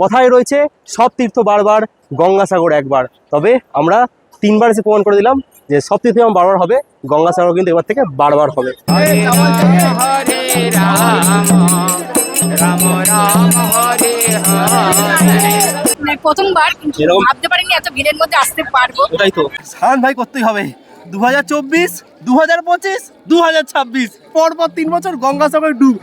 কথায় রয়েছে সব তীর্থ বারবার, গঙ্গাসাগর একবার। তবে আমরা 3বার এসে প্রমাণ করে দিলাম যে সব তীর্থ যেমন বারবার হবে, গঙ্গাসাগর কিন্তু এবার থেকে বারবার হবে। হরে রাম রাম রাম হরে হরে। প্রথমবার কিন্তু এরকম- ভাবতে পারিনি এত ভিড়ের মধ্যে আসতে পারবো। ওটাই তো সায়ন ভাই করতেই হবে। 2024, 2025, 2026 পরপর 3 বছর গঙ্গাসাগর ডুব।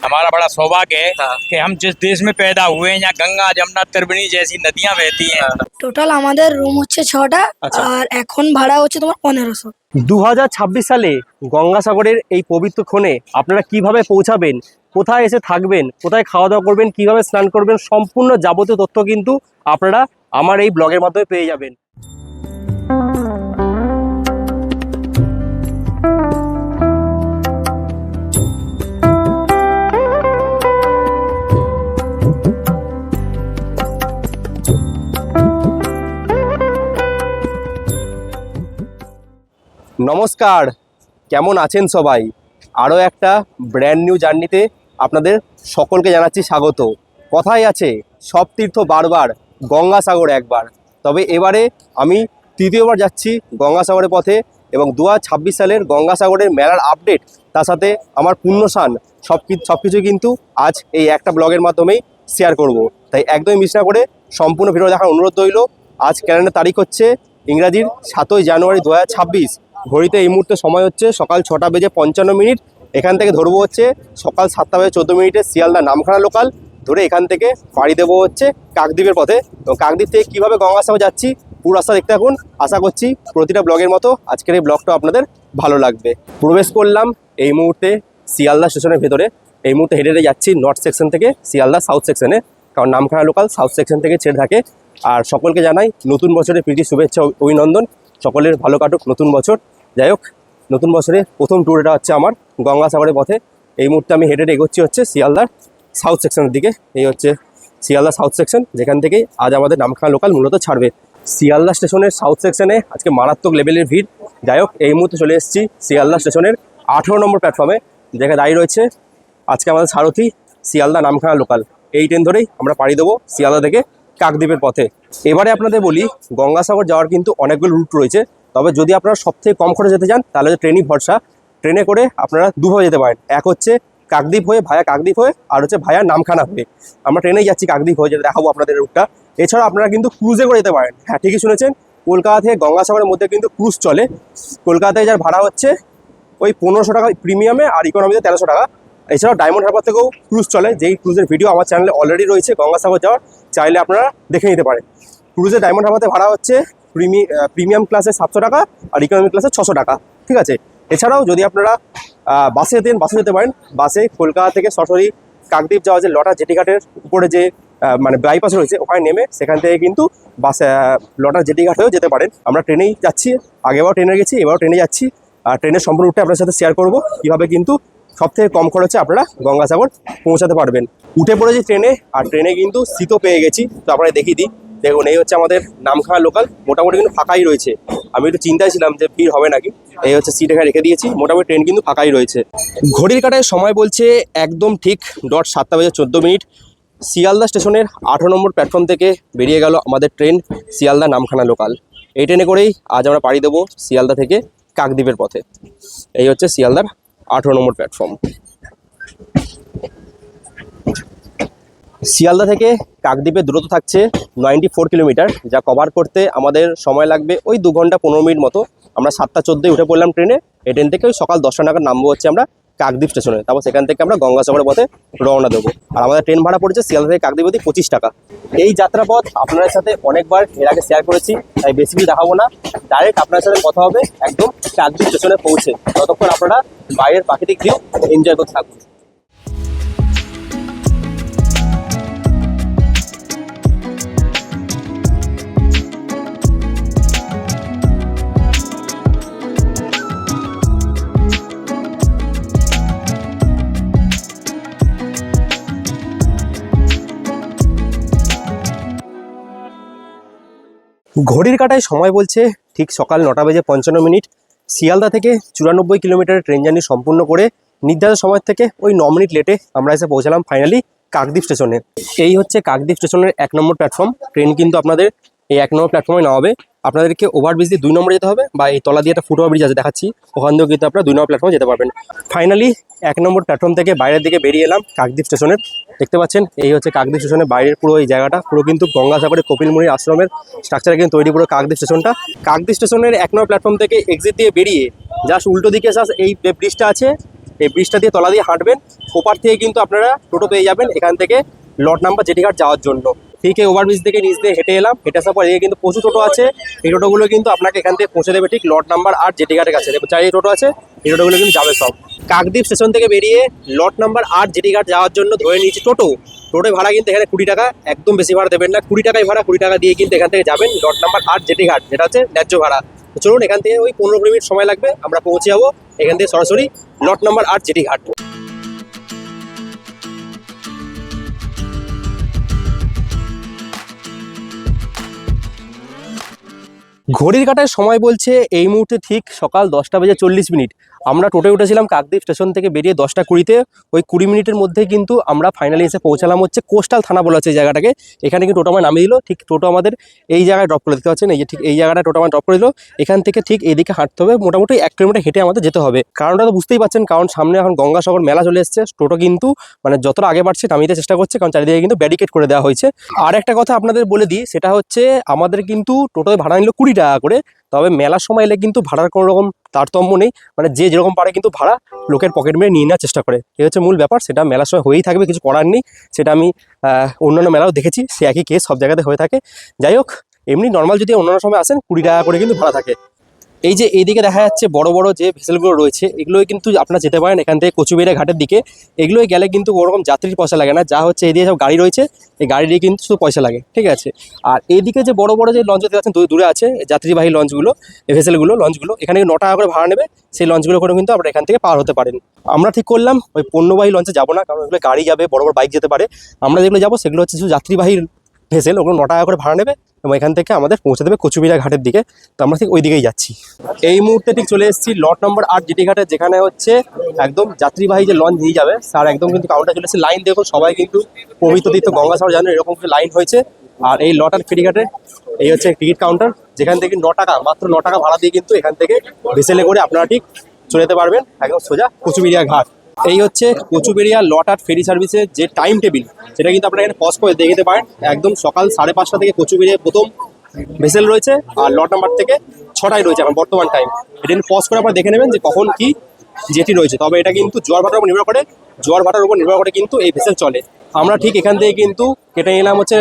हमारा बड़ा सौभाग्य है कि हम जिस देश में पैदा हुए हैं, यहाँ गंगा जमुना त्रिवेणी जैसी नदियां बहती हैं। টোটাল আমাদের রুম হচ্ছে 6টা আচ্ছা। আর এখন ভাড়া হচ্ছে তোমার 1500। 2026 সালে গঙ্গাসাগরের এই পবিত্র ক্ষণে আপনারা কিভাবে পৌঁছাবেন, কোথায় এসে থাকবেন, কোথায় খাওয়া দাওয়া করবেন, কিভাবে স্নান করবেন, সম্পূর্ণ যাবতীয় তথ্য কিন্তু আপনারা আমার এই ব্লগের মাধ্যমে পেয়ে যাবেন। নমস্কার, কেমন আছেন সবাই? আরও একটা ব্র্যান্ড নিউ জার্নিতে আপনাদের সকলকে জানাচ্ছি স্বাগত। কথাই আছে সব তীর্থ বারবার, গঙ্গাসাগর একবার। তবে এবারে আমি তৃতীয়বার যাচ্ছি গঙ্গাসাগরের পথে এবং 2026 সালের গঙ্গাসাগরের মেলার আপডেট, তার সাথে আমার পুণ্যস্নান সব কিছু কিন্তু আজ এই একটা ব্লগের মাধ্যমেই শেয়ার করব। তাই একদমই মিস না করে সম্পূর্ণ ভিডিও দেখার অনুরোধ রইল। আজ ক্যালেন্ডার তারিখ হচ্ছে ইংরাজির 7ই জানুয়ারি 2026। ঘড়িতে এই মুহূর্তে সময় হচ্ছে সকাল 6টা বেজে 55 মিনিট। এখান থেকে ধরবো হচ্ছে সকাল 7টা বেজে 14 মিনিটে শিয়ালদা নামখানা লোকাল ধরে এখান থেকে পাড়ি দেবো হচ্ছে কাকদ্বীপের পথে। এবং কাকদ্বীপ থেকে কীভাবে গঙ্গাসাগর যাচ্ছি পুরো রাস্তা দেখতে থাকুন। আশা করছি প্রতিটা ব্লগের মতো আজকের এই ব্লগটা আপনাদের ভালো লাগবে। প্রবেশ করলাম এই মুহূর্তে শিয়ালদা স্টেশনের ভেতরে। এই মুহূর্তে হেঁটে হেঁটে যাচ্ছি নর্থ সেকশন থেকে শিয়ালদা সাউথ সেকশনে, কারণ নামখানা লোকাল সাউথ সেকশন থেকে ছেড়ে থাকে। আর সকলকে জানাই নতুন বছরের প্রীতি শুভেচ্ছা অভিনন্দন। সকলের ভালো কাটুক নতুন বছর। যাই হোক, নতুন বছরে প্রথম ট্যুরটা হচ্ছে আমার গঙ্গাসাগরের পথে। এই মুহূর্তে আমি হেঁটে এগোচ্ছি হচ্ছে শিয়ালদার সাউথ সেকশনের দিকে। এই হচ্ছে শিয়ালদা সাউথ সেকশন, যেখান থেকেই আজ আমাদের নামখানা লোকাল মূলত ছাড়বে। শিয়ালদা স্টেশনের সাউথ সেকশনে আজকে মারাত্মক লেভেলের ভিড়। যাই হোক, এই মুহূর্তে চলে এসেছি শিয়ালদা স্টেশনের 18 নম্বর প্ল্যাটফর্মে, যেখানে দাঁড়িয়ে রয়েছে আজকে আমাদের সারথি শিয়ালদা নামখানা লোকাল। এই ট্রেন ধরেই আমরা পাড়ি দেবো শিয়ালদা থেকে কাকদ্বীপের পথে। এবারে আপনাদের বলি, গঙ্গাসাগর যাওয়ার কিন্তু অনেকগুলো রুট রয়েছে। তবে যদি আপনারা সবথেকে কম খরচে যেতে চান তাহলে ট্রেনই ভরসা। ট্রেনে করে আপনারা দুভাবে যেতে পারেন, এক হচ্ছে কাকদ্বীপ হয়ে ভায়া কাকদ্বীপ হয়ে, আর হচ্ছে ভায়া নামখানা হয়ে। আমরা ট্রেনেই যাচ্ছি কাকদ্বীপ হয়ে, যেটা দেখাবো আপনাদের রুটটা। এছাড়া আপনারা কিন্তু ক্রুজে করে যেতে পারেন। হ্যাঁ, ঠিকই শুনেছেন, কলকাতা থেকে গঙ্গাসাগরের মধ্যে কিন্তু ক্রুজ চলে। কলকাতায় যার ভাড়া হচ্ছে ওই 1500 টাকা প্রিমিয়ামে, আর ইকোনমিতে 1300 টাকা। এছাড়াও ডায়মন্ড হারবার থেকেও ক্রুজ চলে, যেই ক্রুজের ভিডিও আমার চ্যানেলে অলরেডি রয়েছে। গঙ্গাসাগর যাওয়ার চাইলে আপনারা দেখে নিতে পারেন। ক্রুজে ডায়মন্ড হারবারতে ভাড়া হচ্ছে প্রিমিয়াম ক্লাসে 700 টাকা আর ইকোনমি ক্লাসে 600 টাকা। ঠিক আছে। এছাড়াও যদি আপনারা বাসে যেতে পারেন। বাসে কলকাতা থেকে সরাসরি কাকদ্বীপ যাওয়া, যে লটা জেটিঘাটের উপরে যে মানে বাইপাস রয়েছে, ওখানে নেমে সেখান থেকে কিন্তু বাসে লটা জেটিঘাট হয়েও যেতে পারেন। আমরা ট্রেনেই যাচ্ছি, আগেবারও ট্রেনে গেছি, এবারও ট্রেনে যাচ্ছি। আর ট্রেনের সম্পূর্ণ রুটটা আপনার সাথে শেয়ার করবো, কীভাবে কিন্তু সবথেকে কম খরচে আপনারা গঙ্গাসাগর পৌঁছাতে পারবেন। উঠে পড়েছি ট্রেনে, আর ট্রেনে কিন্তু সিটও পেয়ে গেছি। তো আপনারা দেখিয়ে দিই। দেখুন, এই হচ্ছে আমাদের নামখানা লোকাল। মোটামুটি কিন্তু ফাঁকাই রয়েছে। আমি একটু চিন্তায় ছিলাম যে ভিড় হবে নাকি। এই হচ্ছে সিট এখানে রেখে দিয়েছি। মোটামুটি ট্রেন কিন্তু ফাঁকাই রয়েছে। ঘড়ির কাঁটায় সময় বলছে একদম ঠিক 7টা বেজে 14 মিনিট। শিয়ালদা স্টেশনের 18 নম্বর প্ল্যাটফর্ম থেকে বেরিয়ে গেল আমাদের ট্রেন শিয়ালদা নামখানা লোকাল। এই ট্রেনে করেই আজ আমরা পাড়ি দেবো শিয়ালদা থেকে কাকদ্বীপের পথে। এই হচ্ছে শিয়ালদার 18 নম্বর প্ল্যাটফর্ম। শিয়ালদা থেকে কাকদ্বীপের দূরত্ব থাকছে 94 কিলোমিটার, যা কভার করতে আমাদের সময় লাগবে ওই 2 ঘন্টা 15 মিনিট মতো। আমরা 7টা 14 উঠে পড়লাম ট্রেনে। এই ট্রেন থেকে ওই সকাল 10টা নাগাদ নামবো হচ্ছে আমরা কাকদ্বীপ স্টেশনে। তারপর সেখান থেকে আমরা গঙ্গাসাগরের পথে রওনা দেবো। আর আমাদের ট্রেন ভাড়া পড়েছে শিয়ালদা থেকে কাকদ্বীপ অবধি 25 টাকা। এই যাত্রাপথ আপনাদের সাথে অনেকবার এর আগে শেয়ার করেছি, তাই বেশি কিছু দেখাবো না। ডাইরেক্ট আপনার সাথে কথা হবে একদম কাকদ্বীপ স্টেশনে পৌঁছে। ততক্ষণ আপনারা বাইরের প্রাকৃতিক ভিউ এনজয় করতে থাকুন। ঘড়ির কাঁটায় সময় বলছে ঠিক সকাল 9টা বেজে 55 মিনিট। শিয়ালদা থেকে 94 কিলোমিটারের ট্রেন জার্নি সম্পূর্ণ করে নির্ধারিত সময় থেকে ওই 9 মিনিট লেটে আমরা এসে পৌঁছালাম ফাইনালি কাকদ্বীপ স্টেশনে। এই হচ্ছে কাকদ্বীপ স্টেশনের 1 নম্বর প্ল্যাটফর্ম। ট্রেন কিন্তু আপনাদের এই 1 নম্বর প্ল্যাটফর্মে নামাবে। আপনাদেরকে ওভারব্রিজ দিয়ে 2 নম্বরে যেতে হবে, বা এই তলা দিয়ে একটা ফুটওভার ব্রিজ আছে দেখাচ্ছি, ওখান থেকেও কিন্তু আপনারা 2 নম্বর প্ল্যাটফর্মে যেতে পারবেন। ফাইনালি 1 নম্বর প্ল্যাটফর্ম থেকে বাইরের দিকে বেরিয়ে এলাম কাকদ্বীপ স্টেশনের। দেখতে পাচ্ছেন এই হচ্ছে কাকদ্বীপ স্টেশনের বাইরের পুরো এই জায়গাটা, পুরো কিন্তু গঙ্গাসাগরের কপিলমুনির আশ্রমের স্ট্রাকচারে কিন্তু তৈরি পুরো কাকদ্বীপ স্টেশনটা। কাকদ্বীপ স্টেশনের 1 নম্বর প্ল্যাটফর্ম থেকে এক্সিট দিয়ে বেরিয়ে জাস্ট উল্টো দিকে এই ব্রিজটা আছে, এই ব্রিজটা দিয়ে তলা দিয়ে হাঁটবেন, ওপার থেকে কিন্তু আপনারা টোটো পেয়ে যাবেন এখান থেকে লট নাম্বার জেটিঘাট যাওয়ার জন্য। ঠিক এই ওভারব্রিজ থেকে নিচ দিয়ে হেঁটে এলাম, হেঁটে আসার পর এদিকে কিন্তু প্রচুর টোটো আছে। এই টোটোগুলো কিন্তু আপনাকে এখান থেকে পৌঁছে দেবে ঠিক লট নাম্বার 8 জেটিঘাটের কাছে। দেখুন চারিদিকে টোটো আছে, এই টোটোগুলো কিন্তু যাবে সব। কাকদ্বীপ স্টেশন থেকে বেরিয়ে লট নাম্বার 8 জেটিঘাট যাওয়ার জন্য ধরে নিয়েছি টোটো। টোটোর ভাড়া কিন্তু এখানে 20 টাকা, একদম বেশি ভাড়া দেবেন না, 20 টাকাই ভাড়া। 20 টাকা দিয়ে কিন্তু এখান থেকে যাবেন লট নাম্বার 8 জেটিঘাট, যেটা হচ্ছে ন্যায্য ভাড়া। তো চলুন, এখান থেকে ওই 15-20 মিনিট সময় লাগবে, আমরা পৌঁছে যাবো এখান থেকে সরাসরি লট নাম্বার 8 জেটিঘাট। ঘড়ির কাঁটায় সময় বলছে এই মুহূর্তে ঠিক সকাল 10:40 আমরা টোটোয় উঠেছিলাম কাকদ্বীপ স্টেশন থেকে বেরিয়ে 10:20-তে। ওই 20 মিনিটের মধ্যে কিন্তু আমরা ফাইনালি এসে পৌঁছালাম হচ্ছে কোস্টাল থানা বলা হচ্ছে এই জায়গাটাকে। এখানে কিন্তু টোটো আমার নামিয়ে দিল, ঠিক টোটো আমাদের এই জায়গায় ড্রপ করে দিতে পারছেন। এই যে ঠিক এই জায়গাটা টোটো আমার ড্রপ করে দিল। এখান থেকে ঠিক এদিকে হাঁটতে হবে, মোটামুটি 1 কিলোমিটার হেঁটে আমাদের যেতে হবে। কারণটা তো বুঝতেই পারছেন, কারণ সামনে এখন গঙ্গাসাগর মেলা চলে এসছে। টোটো কিন্তু মানে যতটা আগে বাড়ছে নামিয়ে চেষ্টা করছে, কারণ চারিদিকে কিন্তু ব্যারিকেড করে দেওয়া হয়েছে। আর একটা কথা আপনাদের বলে দিই, সেটা হচ্ছে আমাদের কিন্তু টোটোয় ভাড়া নিল 20 টাকা করে। তবে মেলার সময় এলে কিন্তু ভাড়ার কোনো রকম তারতম্য নেই, মানে যে যেরকম পারে কিন্তু ভাড়া লোকের পকেট মেরে নিয়ে নেওয়ার চেষ্টা করে। এই হচ্ছে মূল ব্যাপার, সেটা মেলার সময় হয়েই থাকবে, কিছু করার নেই। সেটা আমি অন্যান্য মেলাও দেখেছি, সে একই কেস সব জায়গাতে হয়ে থাকে। যাই হোক, এমনি নর্মাল যদি অন্যান্য সময় আসেন 20 টাকা করে কিন্তু ভাড়া থাকে। এই যে এইদিকে দেখা যাচ্ছে বড় বড় যে ভেসেলগুলো রয়েছে, এগুলোই কিন্তু আপনারা যেতে পারেন এখান থেকে কচুবেড়িয়া ঘাটের দিকে। এগুলোই গেলে কিন্তু ওরকম যাত্রীর পয়সা লাগে না, যা হচ্ছে এদিকে সব গাড়ি রয়েছে, এই গাড়ি দিয়ে কিন্তু শুধু পয়সা লাগে, ঠিক আছে। আর এইদিকে যে বড় বড় যে লঞ্চ দেখতে পাচ্ছেন দূরে আছে যাত্রীবাহী লঞ্চগুলো, ভেসেলগুলো, লঞ্চগুলো, এখানে 9 টাকা করে ভাড়া নেবে। সেই লঞ্চগুলো করে কিন্তু আপনারা এখান থেকে পার হতে পারেন। আমরা ঠিক করলাম ওই পণ্যবাহী লঞ্চে যাবো না, কারণ এগুলো গাড়ি যাবে, বড় বড় বাইক যেতে পারে। আমরা যেগুলো যাবো সেগুলো হচ্ছে শুধু যাত্রীবাহী ভেসেল, ওগুলো 9 টাকা করে ভাড়া নেবে এবং এখান থেকে আমাদের পৌঁছে দেবে কচুবেড়িয়া ঘাটের দিকে। তো আমরা ঠিক ওই দিকেই যাচ্ছি। এই মুহূর্তে ঠিক চলে এসেছি লট নম্বর 8 জেটিঘাটে, যেখানে হচ্ছে একদম যাত্রীবাহী যে লঞ্চ নিয়ে যাবে স্যার একদম কিন্তু কাউন্টার চলে এসেছে। লাইন দেখুন, সবাই কিন্তু পবিত্র তীর্থ গঙ্গাসাগর জানেন এরকম লাইন হয়েছে। আর এই লট আর ফেরিঘাটে এই হচ্ছে টিকিট কাউন্টার, যেখান থেকে 9 টাকা, মাত্র 9 টাকা ভাড়া দিয়ে কিন্তু এখান থেকে ভেসেলে করে আপনারা ঠিক চলে যেতে পারবেন একদম সোজা কচুবেড়িয়া ঘাট। এই হচ্ছে কচুবেড়িয়া লট আর ফেরি সার্ভিসের যে টাইম টেবিল, সেটা কিন্তু আপনারা এখানে পজ করে দেখে নিতে পারেন। একদম সকাল 5:30 থেকে কচুবেড়িয়া প্রথম ভেসেল রয়েছে, আর লট নাম্বার থেকে 6টায় রয়েছে এখন বর্তমান টাইম। এটা পজ করে আপনারা দেখে নেবেন যে কখন কি জেটি রয়েছে। তবে এটা কিন্তু জোয়ার ভাটার উপর নির্ভর করে, জোয়ার ভাটার উপর নির্ভর করে কিন্তু এই ভেসেল চলে। আমরা ঠিক এখান থেকে কিন্তু কেটে নিলাম হচ্ছে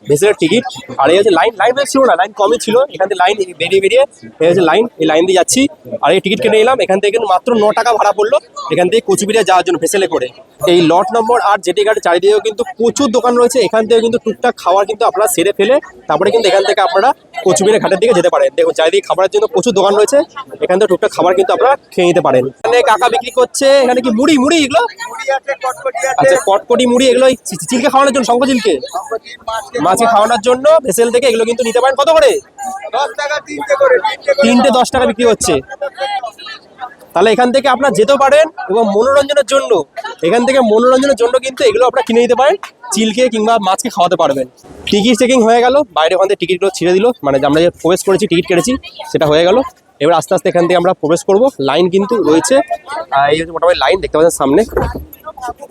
ভেসেলের টিকিট। আর এই হচ্ছে লাইন বেশ ছিল না, লাইন কমই ছিল। এখান থেকে লাইন বেরিয়ে এই হচ্ছে লাইন, এই লাইন দিয়ে যাচ্ছি। আর এই টিকিট কেটে নিলাম, এখান থেকে কিন্তু মাত্র 9 টাকা ভাড়া পড়লো এখান থেকে কচুবেড়িয়া যাওয়ার জন্য ভেসেলে করে। এই লট নম্বর 8 জেটি ঘাটের চারিদিকেও কিন্তু প্রচুর দোকান রয়েছে। এখান থেকে কিন্তু টুকটাক খাবার কিন্তু আপনারা সেরে ফেলে তারপরে কিন্তু এখান থেকে আপনারা কচুবেড়িয়া ঘাটের দিকে যেতে পারেন। দেখুন চারিদিকে খাবারের জন্য প্রচুর দোকান রয়েছে, এখান থেকে টুকটাক খাবার কিন্তু আপনারা খেয়ে নিতে পারেন। এখানে কাকা বিক্রি করছে, এখানে কি মুড়ি এগুলো? আচ্ছা, কটকটি মুড়ি, এগুলো চিলকে খাওয়ানোর জন্য, শঙ্কচিলকে মাছকে খাওয়ানোর জন্য ভেসেল থেকে এগুলো কিন্তু নিতে পারেন। কত করে? 10 টাকা, 3টে করে, 3টে 10 টাকা বিক্রি হচ্ছে। তাহলে এখান থেকে আপনারা যেতে পারেন এবং মনোরঞ্জনের জন্য, এখান থেকে মনোরঞ্জনের জন্য কিন্তু এগুলো আপনারা কিনে নিতে পারেন, চিলকে কিংবা মাছকে খাওয়াতে পারবেন। টিকিট চেকিং হয়ে গেল, বাইরে ওখান থেকে টিকিটগুলো ছিঁড়ে দিল, মানে আমরা যে প্রবেশ করেছি টিকিট কেটেছি সেটা হয়ে গেল। এবার আস্তে আস্তে এখান থেকে আমরা প্রবেশ করব। লাইন কিন্তু রয়েছে, এই হচ্ছে মোটামুটি লাইন দেখতে পাচ্ছেন সামনে,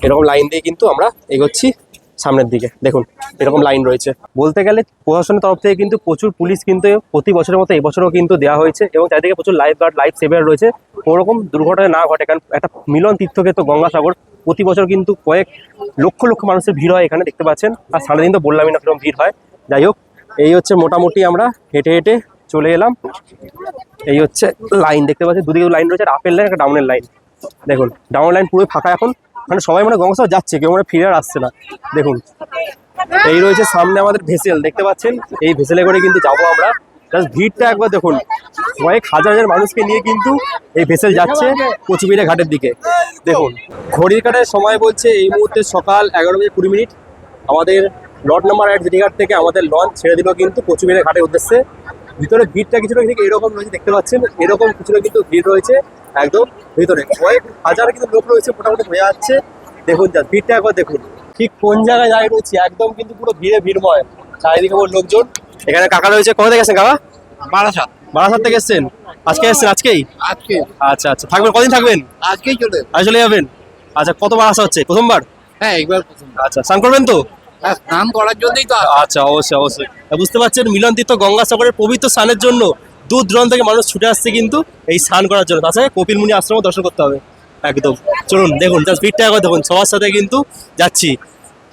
এরকম লাইন দিয়ে কিন্তু আমরা এগোচ্ছি সামনের দিকে। দেখুন এরকম লাইন রয়েছে। বলতে গেলে প্রশাসনের তরফ থেকে কিন্তু প্রচুর পুলিশ কিন্তু প্রতি বছরের মতো এবছরও কিন্তু দেওয়া হয়েছে, এবং চারিদিকে প্রচুর লাইফ গার্ড, লাইফ সেভার রয়েছে, কোনোরকম দুর্ঘটনা না ঘটে। কারণ একটা মিলন তীর্থক্ষেত্র গঙ্গাসাগর, প্রতি বছর কিন্তু কয়েক লক্ষ লক্ষ মানুষের ভিড় হয় এখানে, দেখতে পাচ্ছেন। আর সারাদিন তো বললামই না কিরকম ভিড় হয়। যাই হোক, এই হচ্ছে মোটামুটি আমরা হেঁটে হেঁটে চলে এলাম। এই হচ্ছে লাইন দেখতে পাচ্ছেন, দুদিকে লাইন রয়েছে, আপের লাইন একটা ডাউনের লাইন। দেখুন ডাউন লাইন পুরো ফাঁকা এখন, মানে সবাই মানে গঙ্গাসাগর যাচ্ছে, কেউ মানে ফিরে আর আসছে না। দেখুন এই রয়েছে সামনে আমাদের ভেসেল, দেখতে পাচ্ছেন। এই ভেসেলে করে কিন্তু যাবো আমরা। জাস্ট ভিড়টা একবার দেখুন, কয়েক হাজার হাজার মানুষকে নিয়ে কিন্তু এই ভেসেল যাচ্ছে কচুবেড়িয়া ঘাটের দিকে। দেখুন ঘড়ির কাঁটার সময় বলছে এই মুহূর্তে সকাল 11:20। আমাদের লট নাম্বার 8 জেটি ঘাট থেকে আমাদের লঞ্চ ছেড়ে দিল কিন্তু কচুবেড়িয়া ঘাটের উদ্দেশ্যে। ভিতরে ভিড়টা কিছুটা ঠিক এরকম রয়েছে, দেখতে পাচ্ছেন। এরকম কিছুটা কিন্তু ভিড় রয়েছে একদম ভিতরে, কয়েক হাজার কিন্তু লোক রয়েছে, মোটামুটি হয়ে যাচ্ছে। দেখুন যা ভিড়টা একবার দেখুন। ঠিক কোন জায়গায় দাঁড়িয়ে রয়েছি, একদম কিন্তু পুরো ভিড়ে ভিড়ময়, চারিদিকে পুরো লোকজন। এখানে কাকা রয়েছে, কোথা থেকে গেছেন কাকা? বারাসাত। বারাসাত থেকে এসছেন, আজকে এসছেন? আজকেই? আজকে আচ্ছা আচ্ছা, থাকবেন কদিন থাকবেন? আজকেই চলে। আজ চলে যাবেন? আচ্ছা, কতবার আসা হচ্ছে? প্রথমবার? হ্যাঁ একবার প্রথম। আচ্ছা, স্নান করবেন তো? হ্যাঁ স্নান করার জন্যই তো আচ্ছা, অবশ্যই অবশ্যই। বুঝতে পারছেন, মিলন তীর্থ গঙ্গাসাগরের পবিত্র স্নানের জন্য দূর দূরান্ত থেকে মানুষ ছুটে আসছে কিন্তু এই স্নান করার জন্য। তাছাড়া কপিল মুনি আশ্রমও দর্শন করতে হবে। একদম চলুন, দেখুন জাস্ট ভিড়টা একবার দেখুন, সবার সাথে কিন্তু যাচ্ছি,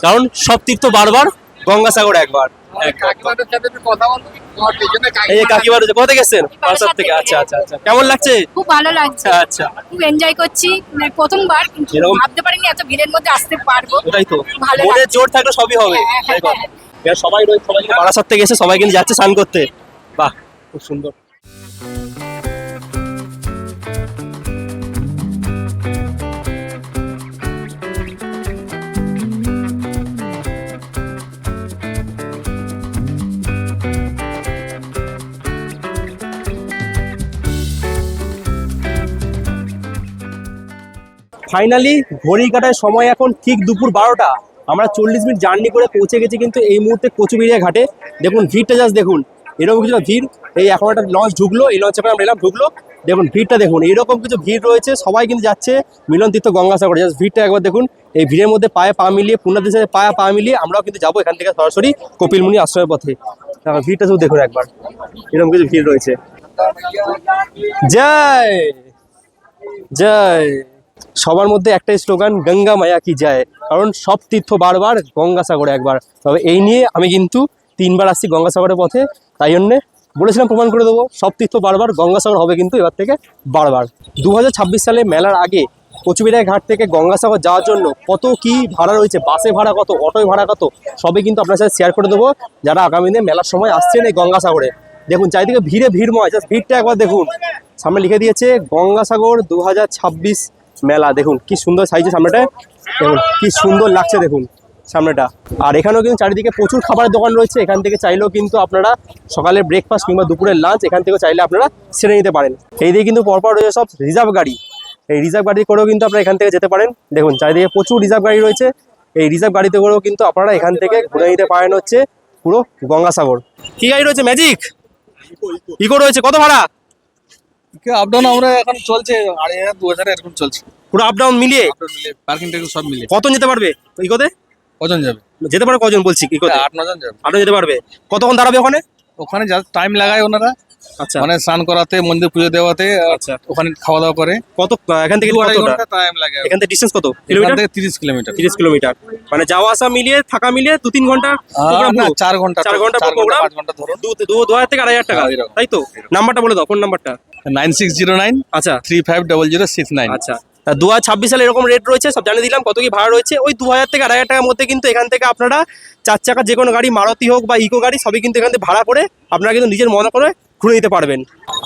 কারণ সব তীর্থ বারবার, গঙ্গাসাগর একবার। কাকিমাটার সাথে একটু কথা বলবো। তোমার পেছনে এই যে কাকিমা রয়েছে, কোথা থেকে এসছেন? বারাসাত থেকে। আচ্ছা আচ্ছা আচ্ছা, কেমন লাগছে? খুব ভালো লাগছে, আচ্ছা, খুব এনজয় করছি। মানে প্রথমবার, কিন্তু এরকম- ভাবতে পারিনি এত ভিড়ের মধ্যে আসতে পারবো। ওটাই তো, ভালো মনের লাগছে। জোর থাকলে সবই হবে। হ্যাঁ, তাই হ্যাঁ, কথা। এবার সবাই রয়েছে, সবাই কিন্তু বারাসাত থেকে এসে সবাই কিন্তু যাচ্ছে স্নান করতে। বাহ, খুব সুন্দর। ফাইনালি ঘড়ি কাটার সময় এখন ঠিক দুপুর 12টা। আমরা 40 মিনিট জার্নি করে পৌঁছে গেছি কিন্তু এই মুহূর্তে কচুবেড়িয়া ঘাটে। দেখুন ভিড়টা জাস্ট দেখুন, এরকম কিছু ভিড়। এই এখন একটা লঞ্চ ঢুকলো, এই লঞ্চে আমরা এলাম, ঢুকলো, দেখুন ভিড়টা দেখুন, এইরকম কিছু ভিড় রয়েছে। সবাই কিন্তু যাচ্ছে মিলন তীর্থ গঙ্গাসাগরে। জাস্ট ভিড়টা একবার দেখুন, এই ভিড়ের মধ্যে পায়ে পা মিলিয়ে, পুণ্যাদের সাথে পায়ে পা মিলিয়ে আমরাও কিন্তু যাবো এখান থেকে সরাসরি কপিলমুনি আশ্রমের পথে। ভিড়টা শুধু দেখুন একবার, এরকম কিছু ভিড় রয়েছে। জয় জয়। সবার মধ্যে একটাই স্লোগান, গঙ্গা মায়া কি যায়, কারণ সব তীর্থ বারবার, গঙ্গাসাগরে একবার। তবে এই নিয়ে আমি কিন্তু 3বার আসছি গঙ্গাসাগরের পথে, তাই জন্যে বলেছিলাম প্রমাণ করে দেবো, সব তীর্থ বারবার, গঙ্গাসাগর হবে কিন্তু এবার থেকে বারবার। 2026 সালে মেলার আগে কচুবেড়িয়া ঘাট থেকে গঙ্গাসাগর যাওয়ার জন্য কত কি ভাড়া রয়েছে, বাসে ভাড়া কত, অটোয় ভাড়া কত, সবই কিন্তু আপনার সাথে শেয়ার করে দেবো, যারা আগামী দিনে মেলার সময় আসছেন এই গঙ্গাসাগরে। দেখুন চারিদিকে ভিড়ে ভিড়ময়, জাস্ট ভিড়টা একবার দেখুন। সামনে লিখে দিয়েছে গঙ্গাসাগর 2026 মেলা। দেখুন কি সুন্দর সাইজের সামনেটা, দেখুন কি সুন্দর লাগছে দেখুন সামনেটা। আর এখানেও কিন্তু চারিদিকে প্রচুর খাবারের দোকান রয়েছে, এখান থেকে চাইলেও কিন্তু আপনারা সকালের ব্রেকফাস্ট কিংবা দুপুরের লাঞ্চ এখান থেকে চাইলে আপনারা সেরে নিতে পারেন। এই দিকে কিন্তু পরপর রয়েছে সব রিজার্ভ গাড়ি, এই রিজার্ভ গাড়ি করেও কিন্তু আপনারা এখান থেকে যেতে পারেন। দেখুন চারিদিকে প্রচুর রিজার্ভ গাড়ি রয়েছে, এই রিজার্ভ গাড়িতে করেও কিন্তু আপনারা এখান থেকে ঘুরে নিতে পারেন হচ্ছে পুরো গঙ্গাসাগর। কি গাড়ি রয়েছে? ম্যাজিক, ইকো রয়েছে। কত ভাড়া? আপ ডাউন আমরা এখন চলছে 2500 এরকম চলছে, পুরো আপ ডাউন মিলিয়ে পার্কিং টার্কিং সব মিলে। কজন যেতে পারবে ইকোতে? কজন যাবে? যেতে পারে কজন বলছি ইকোতে? 8-9 জন যাবে। আরো যেতে পারবে? কতক্ষণ দাঁড়াবে ওখানে? ওখানে যা টাইম লাগায় ওনারা, আচ্ছা মানে স্নান করাতে, মন্দির পুজো দেওয়াতে, আচ্ছা। ওখানে খাওয়া দাওয়া করে কত এখান থেকে 2-2.5 কতটা? ঘন্টা টাইম লাগে। এখান থেকে ডিসটেন্স কত এখান কিলোমিটার? থেকে 30 কিলোমিটার। 30 কিলোমিটার, মানে যাওয়া আসা মিলিয়ে থাকা মিলিয়ে 2-3 ঘন্টা program না পুরো? 4 ঘন্টা, 4 ঘন্টা 4 প্রোগ্রাম, 5 ঘন্টা ধরুন। 2000 থেকে 2500 টাকা, হ্যাঁ, এরকম। তাই তো? নাম্বারটা বলে দাও, ফোন নাম্বারটা। 9609 আচ্ছা 350069। আচ্ছা, 2026 সালে এরকম রেট রয়েছে, সব জানিয়ে দিলাম। কত কি ভাড়া রয়েছে? ওই 2000 থেকে 2500 টাকার মধ্যে কিন্তু এখান থেকে আপনারা 4 চাকা যে কোনো গাড়ি, মারুতি হোক বা ইকো গাড়ি, সবই কিন্তু এখান থেকে ভাড়া করে আপনারা কিন্তু নিজের মনে করে ঘুরে নিতে পারবেন।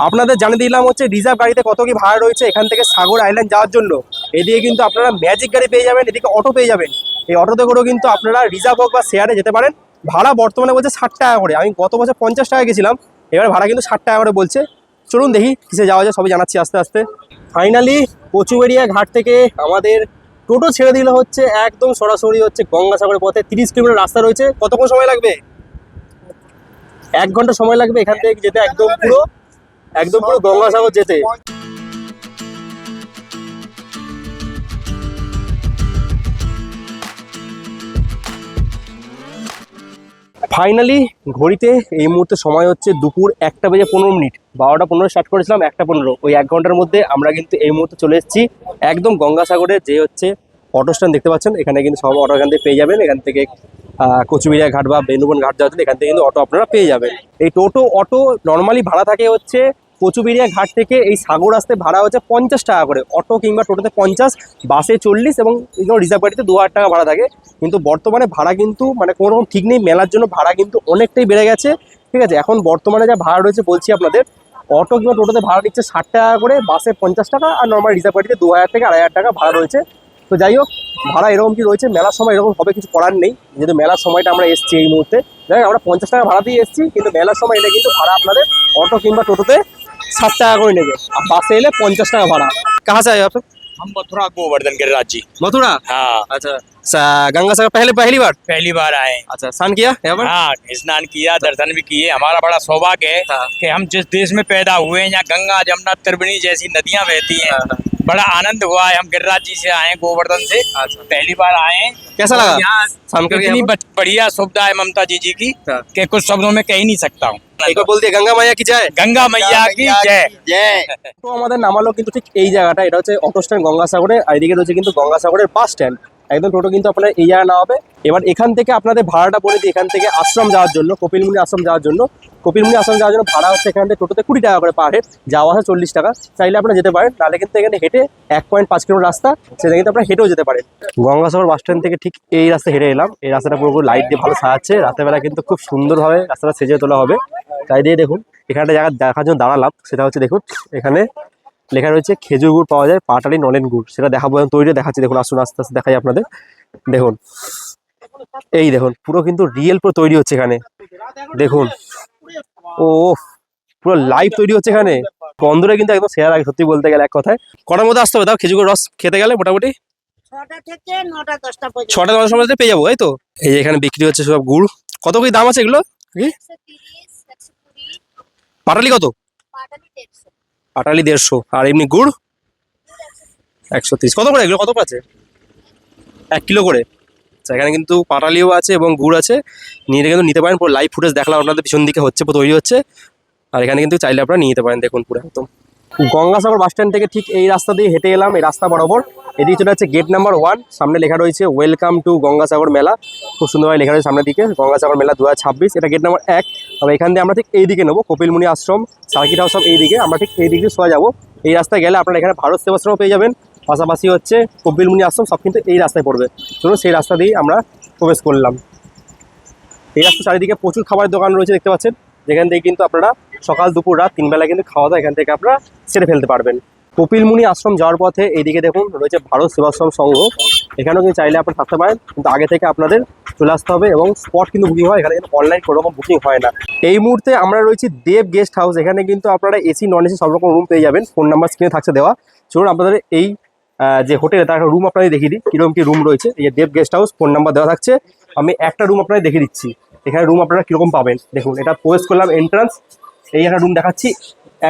আপনাদের জানিয়ে দিলাম হচ্ছে রিজার্ভ গাড়িতে কত কি ভাড়া রয়েছে এখান থেকে সাগর আইল্যান্ড যাওয়ার জন্য। এদিকে কিন্তু আপনারা ম্যাজিক গাড়ি পেয়ে যাবেন, এদিকে অটো পেয়ে যাবেন। এই অটোতে করেও কিন্তু আপনারা রিজার্ভ হোক বা শেয়ারে যেতে পারেন। ভাড়া বর্তমানে বলছে 60 টাকা করে, আমি গত বছর 50 টাকা গেছিলাম, এবার ভাড়া কিন্তু 60 টাকা করে বলছে। চলুন দেখি কিসে যাওয়া যায়, সবই জানাচ্ছি আস্তে আস্তে। ফাইনালি কচুবেড়িয়া ঘাট থেকে আমাদের টোটো ছেড়ে দিলে হচ্ছে একদম সরাসরি হচ্ছে গঙ্গাসাগরের পথে। 30 কিলোমিটার রাস্তা রয়েছে। কতক্ষণ সময় লাগবে? 1 ঘন্টা সময় লাগবে এখান থেকে যেতে, একদম পুরো গঙ্গাসাগর যেতে। ফাইনালি ঘড়িতে এই মুহূর্তে সময় হচ্ছে দুপুর 1:15। 12টা 15 স্টার্ট করেছিলাম, 1:15, ওই 1 ঘন্টার মধ্যে আমরা কিন্তু এই মুহূর্তে চলে এসেছি একদম গঙ্গাসাগরে। যে হচ্ছে অটো স্ট্যান্ড দেখতে পাচ্ছেন, এখানে কিন্তু সব অটো এখান থেকে পেয়ে যাবেন। এখান থেকে কচুবেড়িয়া ঘাট বা বেনুবন ঘাট যাওয়ার জন্য এখান থেকে কিন্তু অটো আপনারা পেয়ে যাবেন। এই অটো নর্মালি ভাড়া থাকে হচ্ছে কচুবেড়িয়া ঘাট থেকে এই সাগর আসতে ভাড়া হচ্ছে 50 টাকা করে, অটো কিংবা টোটোতে 50, বাসে 40 এবং রিজার্ভ গাড়িতে 2000 টাকা ভাড়া থাকে। কিন্তু বর্তমানে ভাড়া কিন্তু মানে কোনো রকম ঠিক নেই, মেলার জন্য ভাড়া কিন্তু অনেকটাই বেড়ে গেছে। ঠিক আছে, এখন বর্তমানে যা ভাড়া রয়েছে বলছি আপনাদের, অটো কিংবা টোটোতে ভাড়া নিচ্ছে 60 টাকা করে, বাসে 50 টাকা, আর নর্মাল রিজার্ভ গাড়িতে 2000 থেকে 2500 টাকা ভাড়া রয়েছে। তো যাই হোক, ভাড়া এরকম কি রয়েছে, মেলার সময় এরকম হবে, কিছু করার নেই। যেহেতু মেলার সময়টা আমরা এসেছি এই মুহূর্তে, দেখ আমরা 50 টাকা ভাড়া দিয়ে এসেছি, কিন্তু মেলার সময় এটা কিন্তু ভাড়া আপনাদের অটো কিংবা টোটোতে 60 টাকা করে নেবে, আর বাসে এলে 50 টাকা ভাড়া। কাহা চাই আপনি? हम मथुरा गोवर्धन गिरिराज जी। मथुरा। हाँ, अच्छा, गंगासागर पहली बार। पहली बार आए हैं। अच्छा, स्नान किया यहाँ पर? हाँ, स्नान किया, दर्शन भी किए। हमारा बड़ा सौभाग्य है हाँ। कि हम जिस देश में पैदा हुए हैं, यहाँ गंगा जमुना त्रिवेणी जैसी नदियां बहती हैं। बड़ा आनंद हुआ है। हम गिरिराज जी से आए हैं, गोवर्धन से। अच्छा। पहली बार आए हैं। कैसा और लगा यहाँ स्नान करके इतनी यहाँ पर? बढ़िया सुविधा है ममता जी की हाँ। कि कुछ शब्दों में कह ही नहीं सकता हूँ। एक बार বলতে গঙ্গা মাইয়া কি জয়। गंगा मैया की जय। তো আমাদের নামালো কিন্তু ঠিক এই জায়গাটা, এটা হচ্ছে অটো স্ট্যান্ড গঙ্গাসাগরে, আর এদিকে রয়েছে কিন্তু গঙ্গাসাগরের বাস স্ট্যান্ড। একদম টোটো কিন্তু আপনার এই জায়গায় নামাবে। এবার এখান থেকে আপনাদের ভাড়াটা বলে দিই, এখান থেকে আশ্রম যাওয়ার জন্য, কপিলমুনি আশ্রম যাওয়ার জন্য, ভাড়া হচ্ছে এখান থেকে টোটোতে 20 টাকা করে পার হেড, যাওয়া আসা 40 টাকা। চাইলে আপনারা যেতে পারেন, নাহলে কিন্তু এখানে হেঁটে 1.5 কিলোমিটার রাস্তা, সেটা কিন্তু আপনারা হেঁটেও যেতে পারেন। গঙ্গাসাগর বাস স্ট্যান্ড থেকে ঠিক এই রাস্তা হেঁটে এলাম। এই রাস্তাটা পুরো লাইট দিয়ে ভালো সাজাচ্ছে, রাতের বেলা কিন্তু খুব সুন্দরভাবে রাস্তাটা সেজে তোলা হবে। তাই দিয়ে দেখুন এখানে একটা জায়গা দেখার জন্য দাঁড়ালাম, সেটা হচ্ছে দেখুন এখানে লেখা রয়েছে খেজুর গুড় পাওয়া যায়, পাটালি নলেন গুড়, সেটা দেখাবো, তৈরি দেখাচ্ছি। দেখুন আসুন, আস্তে আস্তে দেখাই আপনাদের। দেখুন এই দেখুন পুরো কিন্তু রিয়েল পুরো তৈরি হচ্ছে এখানে। দেখুন ও পুরো লাইভ তৈরি হচ্ছে এখানে। বন্ধুরা কিন্তু একদম সেরা লাগে সত্যি বলতে গেলে এক কথায়। কটার মধ্যে আসতে হবে তাও খেজুর গুড় রস খেতে গেলে? মোটামুটি 6টা থেকে 9টা 10টা পর্যন্ত। 6টা 10টার মধ্যে পেয়ে যাবো, তাই তো? এই যে এখানে বিক্রি হচ্ছে সব গুড়। কত কি দাম আছে এগুলো? কি 130, 120, পাটালি কত? পাটালি 150। পাটালি 150, আর এমনি গুড় 130। কত করে এগুলো, কত করে আছে? 1 কিলো করে। আচ্ছা, এখানে কিন্তু পাটালিও আছে এবং গুড় আছে, নিয়ে কিন্তু নিতে পারেন। পুরো লাইভ ফুটেজ দেখলাম আপনাদের, পিছন দিকে হচ্ছে, পুরো তৈরি হচ্ছে। আর এখানে কিন্তু চাইলে আপনারা নিয়ে যেতে পারেন। দেখুন পুরো একদম গঙ্গাসাগর বাস স্ট্যান্ড থেকে ঠিক এই রাস্তা দিয়ে হেঁটে এলাম, এই রাস্তা বরাবর। এদিকে চলে যাচ্ছে গেট নাম্বার 1, সামনে লেখা রয়েছে ওয়েলকাম টু গঙ্গাসাগর মেলা, খুব সুন্দরভাবে লেখা রয়েছে সামনের দিকে, গঙ্গাসাগর মেলা 2026। এটা গেট নাম্বার 1। তবে এখান দিয়ে আমরা ঠিক এই দিকে নেবো, কপিলমুনি আশ্রম, সার্কিট হাউস সব এই দিকে, আমরা ঠিক এই দিকে সোজা যাবো। এই রাস্তায় গেলে আপনারা এখানে ভারত সেবাশ্রমও পেয়ে যাবেন, পাশাপাশি হচ্ছে কপিলমুনি আশ্রম, সব কিন্তু এই রাস্তায় পড়বে। চলুন সেই রাস্তা দিয়েই আমরা প্রবেশ করলাম। এই রাস্তা চারিদিকে প্রচুর খাবারের দোকান রয়েছে দেখতে পাচ্ছেন, যেখান থেকে কিন্তু আপনারা সকাল দুপুর রাত 3 বেলা কিন্তু খাওয়া দাওয়া এখান থেকে আপনারা সেরে ফেলতে পারবেন। কপিলমুনি আশ্রম যাওয়ার পথে এইদিকে দেখুন রয়েছে ভারত সেবাশ্রম সংঘ, এখানেও কিন্তু চাইলে আপনারা থাকতে পারেন, কিন্তু আগে থেকে আপনাদের চলে আসতে হবে এবং স্পট কিন্তু বুকিং হয়, এখানে কিন্তু অনলাইন কোনো রকম বুকিং হয় না। এই মুহূর্তে আমরা রয়েছি দেব গেস্ট হাউস, এখানে কিন্তু আপনারা এসি নন এসি সব রকম রুম পেয়ে যাবেন। ফোন নাম্বার স্ক্রিনে থাকছে দেওয়া। চলুন আপনাদের এই যে হোটেলে তার রুম আপনাদের দেখিয়ে দিই কীরকম কী রুম রয়েছে। এই যে দেব গেস্ট হাউস, ফোন নাম্বার দেওয়া থাকছে। আমি একটা রুম আপনাদের দেখিয়ে দিচ্ছি, এখানে রুম আপনারা কীরকম পাবেন। দেখুন এটা প্রবেশ করলাম, এন্ট্রান্স, এই একটা রুম দেখাচ্ছি,